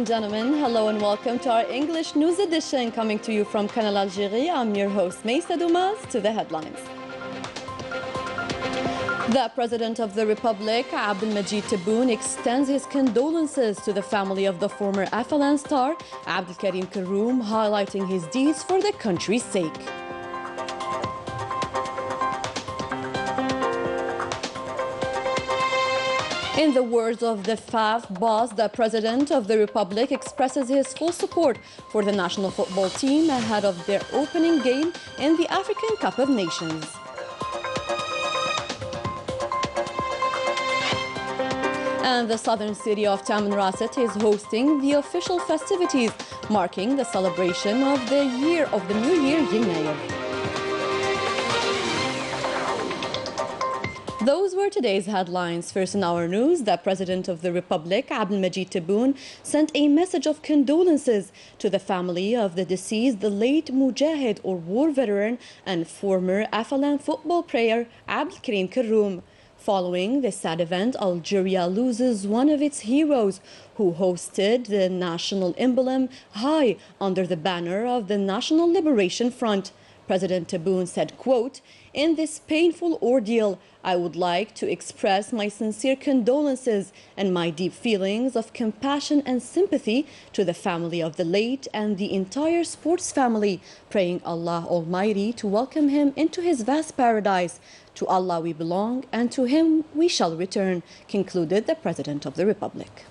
and gentlemen, hello and welcome to our English news edition coming to you from Canal Algérie. I'm your host, Maysa Doumaz. To the headlines. The President of the Republic, Abdelmajid Tebboune, extends his condolences to the family of the former FLN star, Abdelkarim Karoum, highlighting his deeds for the country's sake. In the words of the FAF boss, the President of the Republic expresses his full support for the national football team ahead of their opening game in the African Cup of Nations. And the southern city of Tamanrasset is hosting the official festivities marking the celebration of the new year Yinair. Those were today's headlines. First in our news, the President of the Republic, Abdelmajid Tebboune, sent a message of condolences to the family of the deceased, the late Mujahid or war veteran and former FLN football player, Abdelkarim Karoum. Following this sad event, Algeria loses one of its heroes who hosted the national emblem high under the banner of the National Liberation Front. President Tebboune said, quote, "In this painful ordeal, I would like to express my sincere condolences and my deep feelings of compassion and sympathy to the family of the late and the entire sports family, praying Allah Almighty to welcome him into his vast paradise. To Allah we belong, and to him we shall return," concluded the President of the Republic.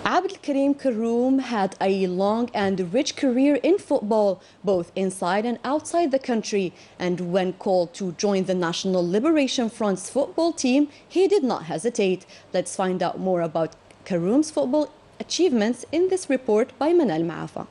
Abdelkarim Karoum had a long and rich career in football, both inside and outside the country, and when called to join the National Liberation Front's football team, he did not hesitate. Let's find out more about Karoum's football achievements in this report by Manal Maafa.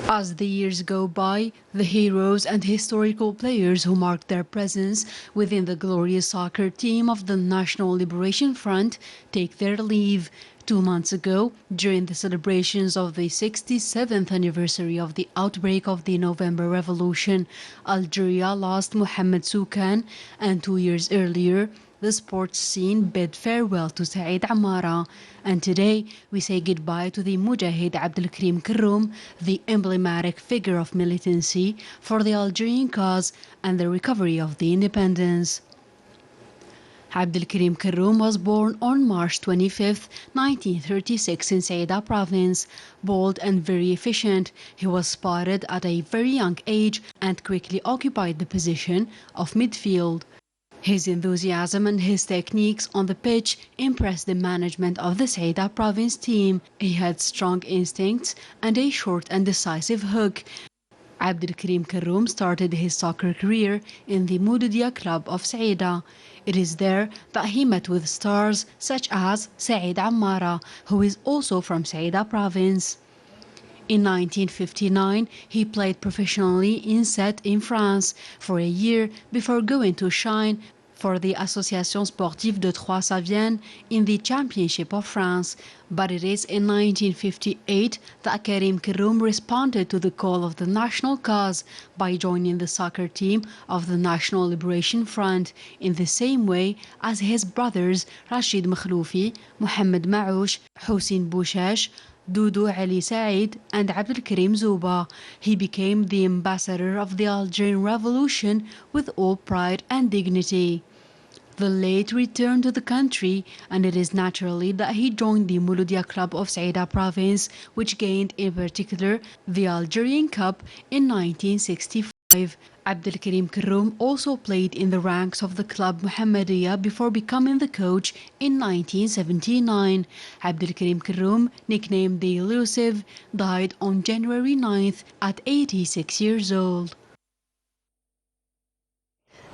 As the years go by, the heroes and historical players who marked their presence within the glorious soccer team of the National Liberation Front take their leave. 2 months ago, during the celebrations of the 67th anniversary of the outbreak of the November Revolution, Algeria lost Mohamed Soukan, and 2 years earlier, the sports scene bid farewell to Saïd Amara. And today, we say goodbye to the Mujahid Abdelkarim Karoum, the emblematic figure of militancy for the Algerian cause and the recovery of the independence. Abdelkarim Karoum was born on March 25, 1936 in Saïda province. Bold and very efficient, he was spotted at a very young age and quickly occupied the position of midfield. His enthusiasm and his techniques on the pitch impressed the management of the Saïda province team. He had strong instincts and a short and decisive hook. Abdelkarim Karoum started his soccer career in the Mouloudia club of Saïda. It is there that he met with stars such as Saïd Amara, who is also from Saïda province. In 1959, he played professionally in Sète in France for a year before going to shine for the Association Sportive de Troyes-Savienne in the Championship of France. But it is in 1958 that Karim Karoum responded to the call of the national cause by joining the soccer team of the National Liberation Front in the same way as his brothers Rachid Makhloufi, Mohamed Maouch, Hossein Bouchache, Doudou Ali Said and Abdelkarim Zouba. He became the ambassador of the Algerian Revolution with all pride and dignity. The late returned to the country, and it is naturally that he joined the Mouloudia club of Saïda province, which gained in particular the Algerian Cup in 1965. Abdelkarim Karoum also played in the ranks of the club Mohammedia before becoming the coach in 1979. Abdelkarim Karoum, nicknamed the Elusive, died on January 9th at 86 years old.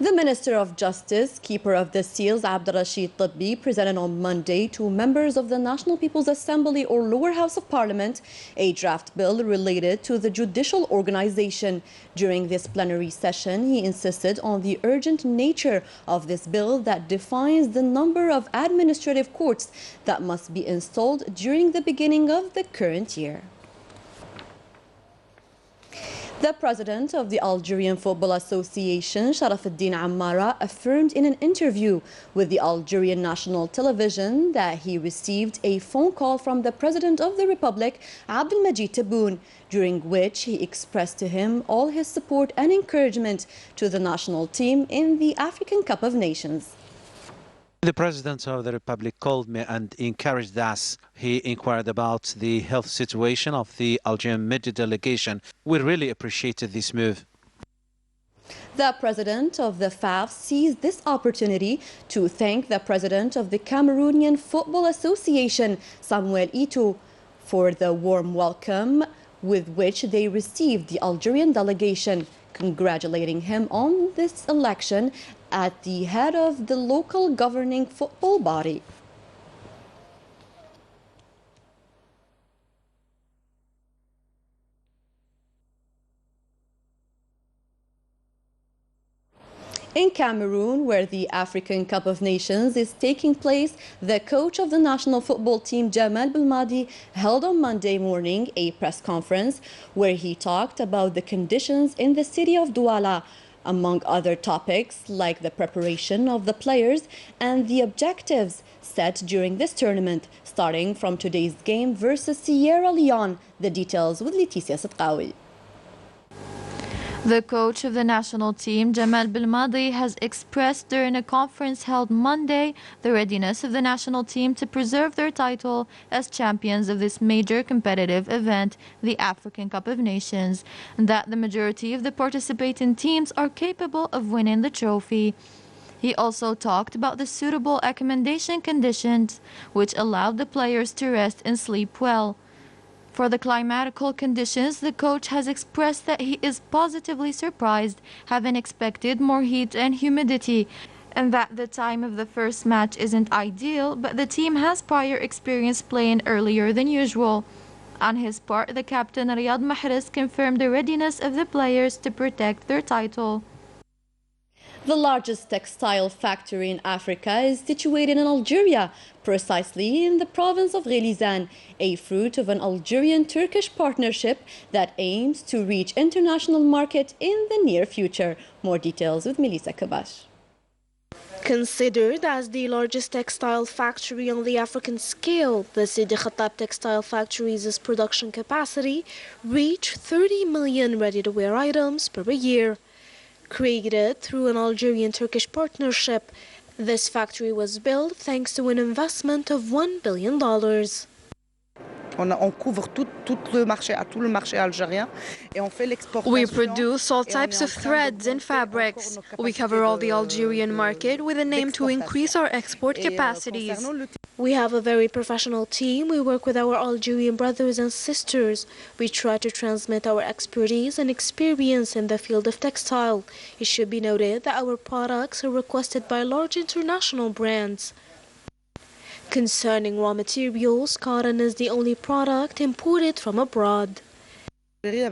The Minister of Justice, Keeper of the Seals, Abdelrashid Tabbi, presented on Monday to members of the National People's Assembly or Lower House of Parliament a draft bill related to the judicial organization. During this plenary session, he insisted on the urgent nature of this bill that defines the number of administrative courts that must be installed during the beginning of the current year. The president of the Algerian Football Association, Sharafuddin Ammara, affirmed in an interview with the Algerian national television that he received a phone call from the president of the republic, Abdelmajid Tebboune, during which he expressed to him all his support and encouragement to the national team in the African Cup of Nations. The President of the Republic called me and encouraged us. He inquired about the health situation of the Algerian media delegation. We really appreciated this move. The President of the FAF seized this opportunity to thank the President of the Cameroonian Football Association, Samuel Eto'o, for the warm welcome with which they received the Algerian delegation, congratulating him on this election at the head of the local governing football body. In Cameroon, where the African Cup of Nations is taking place, the coach of the national football team, Jamal Belmadi, held on Monday morning a press conference where he talked about the conditions in the city of Douala, among other topics like the preparation of the players and the objectives set during this tournament, starting from today's game versus Sierra Leone. The details with Leticia Sidqawi. The coach of the national team, Jamal Belmadi, has expressed during a conference held Monday the readiness of the national team to preserve their title as champions of this major competitive event, the African Cup of Nations, and that the majority of the participating teams are capable of winning the trophy. He also talked about the suitable accommodation conditions, which allowed the players to rest and sleep well. For the climatical conditions, the coach has expressed that he is positively surprised, having expected more heat and humidity, and that the time of the first match isn't ideal, but the team has prior experience playing earlier than usual. On his part, the captain Riyad Mahrez confirmed the readiness of the players to protect their title. The largest textile factory in Africa is situated in Algeria, precisely in the province of Ghelizan, a fruit of an Algerian-Turkish partnership that aims to reach international market in the near future. More details with Melissa Kabash. Considered as the largest textile factory on the African scale, the Sidi Khattab Textile Factory's production capacity reached 30 million ready-to-wear items per year. Created through an Algerian-Turkish partnership, this factory was built thanks to an investment of $1 billion. We produce all types of threads and fabrics. We cover all the Algerian market with an aim to increase our export capacities. We have a very professional team. We work with our Algerian brothers and sisters. We try to transmit our expertise and experience in the field of textile. It should be noted that our products are requested by large international brands. Concerning raw materials, cotton is the only product imported from abroad. The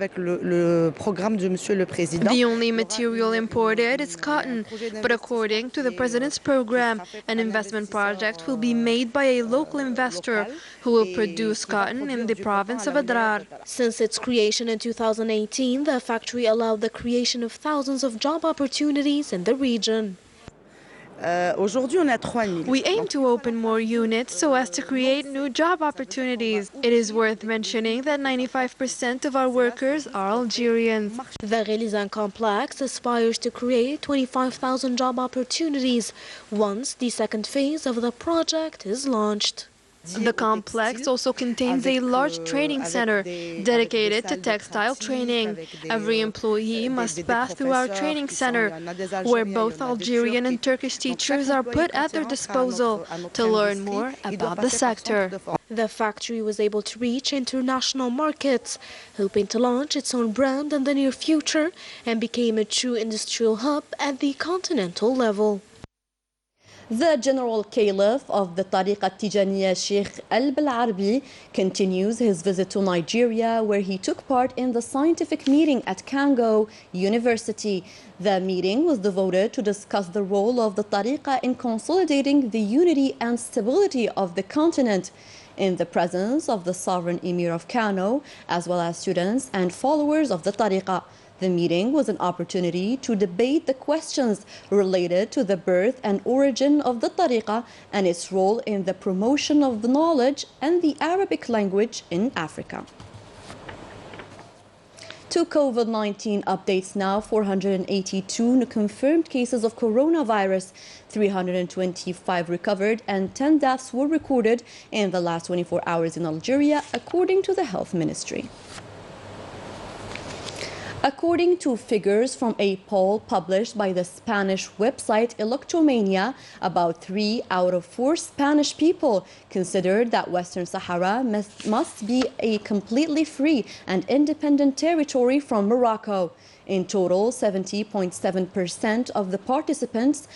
only material imported is cotton, but according to the President's program, an investment project will be made by a local investor who will produce cotton in the province of Adrar. Since its creation in 2018, the factory allowed the creation of thousands of job opportunities in the region. We aim to open more units so as to create new job opportunities. It is worth mentioning that 95% of our workers are Algerians. The Ghelizan complex aspires to create 25,000 job opportunities once the second phase of the project is launched. The complex also contains a large training center dedicated to textile training. Every employee must pass through our training center, where both Algerian and Turkish teachers are put at their disposal to learn more about the sector. The factory was able to reach international markets, hoping to launch its own brand in the near future, and became a true industrial hub at the continental level. The General Caliph of the Tariqa Tijaniya, Sheikh Al-Balarabi, continues his visit to Nigeria, where he took part in the scientific meeting at Kango University. The meeting was devoted to discuss the role of the Tariqa in consolidating the unity and stability of the continent. in the presence of the sovereign emir of Kano, as well as students and followers of the Tariqa. The meeting was an opportunity to debate the questions related to the birth and origin of the Tariqa and its role in the promotion of the knowledge and the Arabic language in Africa. To COVID-19 updates now, 482 confirmed cases of coronavirus, 325 recovered, and 10 deaths were recorded in the last 24 hours in Algeria, according to the Health Ministry. According to figures from a poll published by the Spanish website Electromania, about 3 out of 4 Spanish people considered that Western Sahara must be a completely free and independent territory from Morocco. In total, 70.7% of the participants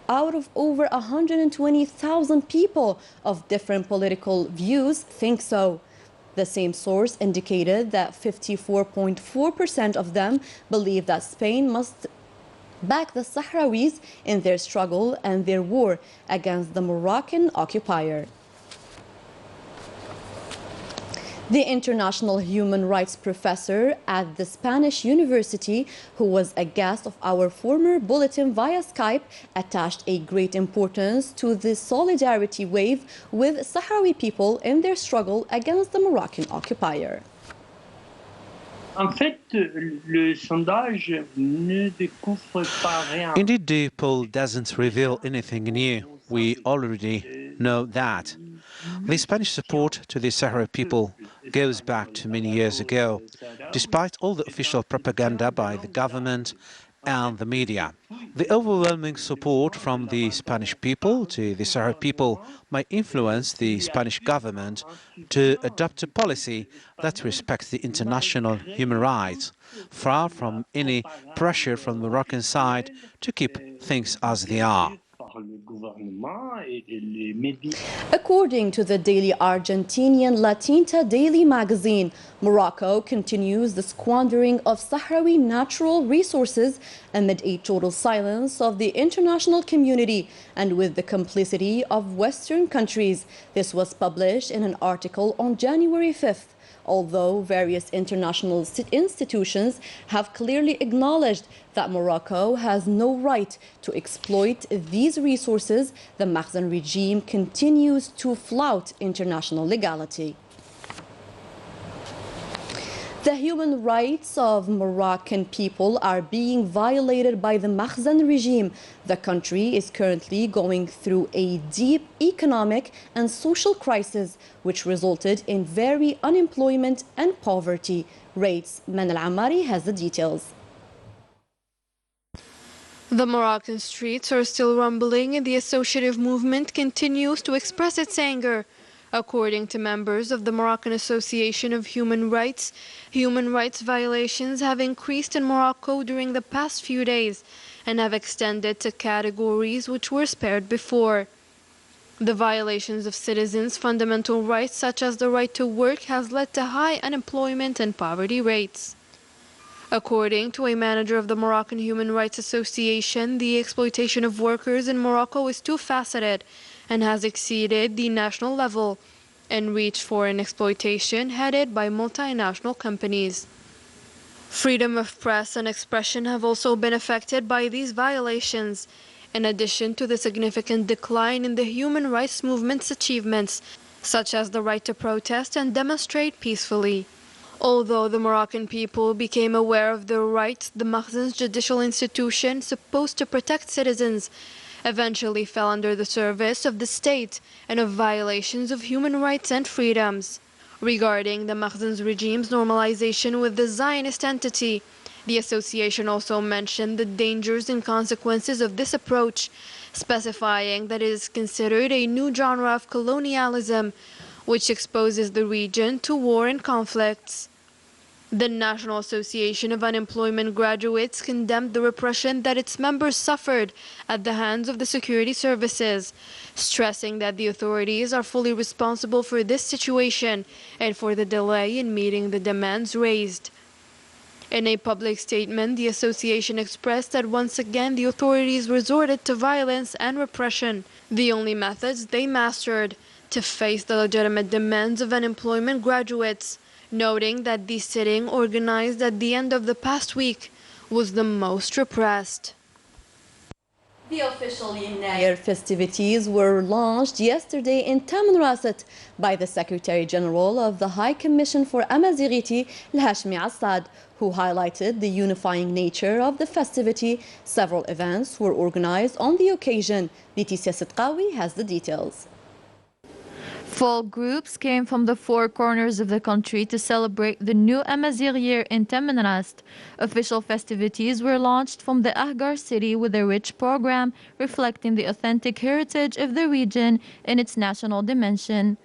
out of over 120,000 people of different political views think so. The same source indicated that 54.4% of them believe that Spain must back the Sahrawis in their struggle and their war against the Moroccan occupier. The international human rights professor at the Spanish University, who was a guest of our former bulletin via Skype, attached a great importance to the solidarity wave with Sahrawi people in their struggle against the Moroccan occupier. Indeed, the poll doesn't reveal anything new. We already know that. The Spanish support to the Sahrawi people goes back to many years ago, despite all the official propaganda by the government and the media. The overwhelming support from the Spanish people to the Sahrawi people may influence the Spanish government to adopt a policy that respects the international human rights, far from any pressure from the Moroccan side to keep things as they are. According to the daily Argentinian La Tinta daily magazine, Morocco continues the squandering of Sahrawi natural resources amid a total silence of the international community and with the complicity of Western countries. This was published in an article on January 5th. Although various international institutions have clearly acknowledged that Morocco has no right to exploit these resources, the Makhzen regime continues to flout international legality. The human rights of Moroccan people are being violated by the Makhzen regime. The country is currently going through a deep economic and social crisis, which resulted in very unemployment and poverty rates. Man Al-Amari has the details. The Moroccan streets are still rumbling and the associative movement continues to express its anger. According to members of the Moroccan Association of human rights violations have increased in Morocco during the past few days and have extended to categories which were spared before. The violations of citizens' fundamental rights, such as the right to work, has led to high unemployment and poverty rates. According to a manager of the Moroccan Human Rights Association, the exploitation of workers in Morocco is two-faceted and has exceeded the national level and reached foreign exploitation headed by multinational companies. Freedom of press and expression have also been affected by these violations, in addition to the significant decline in the human rights movement's achievements, such as the right to protest and demonstrate peacefully. Although the Moroccan people became aware of their rights, the Makhzen's judicial institution, supposed to protect citizens, eventually fell under the service of the state and of violations of human rights and freedoms. Regarding the Makhzen's regime's normalization with the Zionist entity, the association also mentioned the dangers and consequences of this approach, specifying that it is considered a new genre of colonialism, which exposes the region to war and conflicts. The National Association of Unemployment Graduates condemned the repression that its members suffered at the hands of the security services, stressing that the authorities are fully responsible for this situation and for the delay in meeting the demands raised. In a public statement, the association expressed that once again the authorities resorted to violence and repression, the only methods they mastered. to face the legitimate demands of unemployment graduates, noting that the sitting organized at the end of the past week was the most repressed. The official Year festivities were launched yesterday in Tamanrasset by the Secretary General of the High Commission for Amazighi, Al-Hashmi Assad, who highlighted the unifying nature of the festivity. Several events were organized on the occasion. Leticia Sidqawi has the details. Folk groups came from the four corners of the country to celebrate the new Amazigh year in Tamanrast. Official festivities were launched from the Ahgar city with a rich program reflecting the authentic heritage of the region in its national dimension.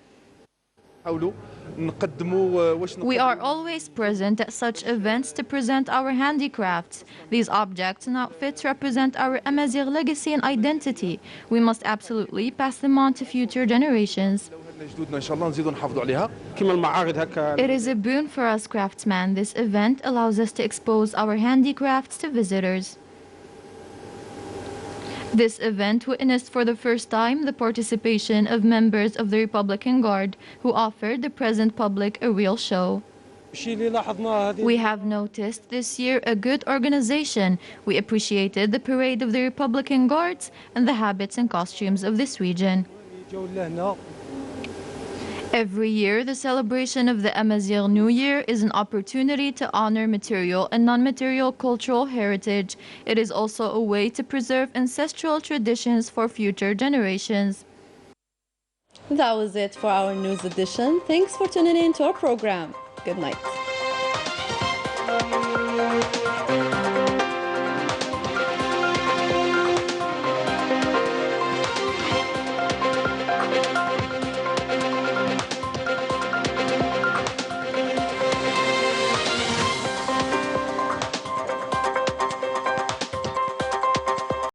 We are always present at such events to present our handicrafts. These objects and outfits represent our Amazigh legacy and identity. We must absolutely pass them on to future generations. It is a boon for us craftsmen. This event allows us to expose our handicrafts to visitors. This event witnessed for the first time the participation of members of the Republican Guard who offered the present public a real show. We have noticed this year a good organization. We appreciated the parade of the Republican Guards and the habits and costumes of this region. Every year, the celebration of the Amazigh New Year is an opportunity to honor material and non-material cultural heritage. It is also a way to preserve ancestral traditions for future generations. That was it for our news edition. Thanks for tuning in to our program. Good night.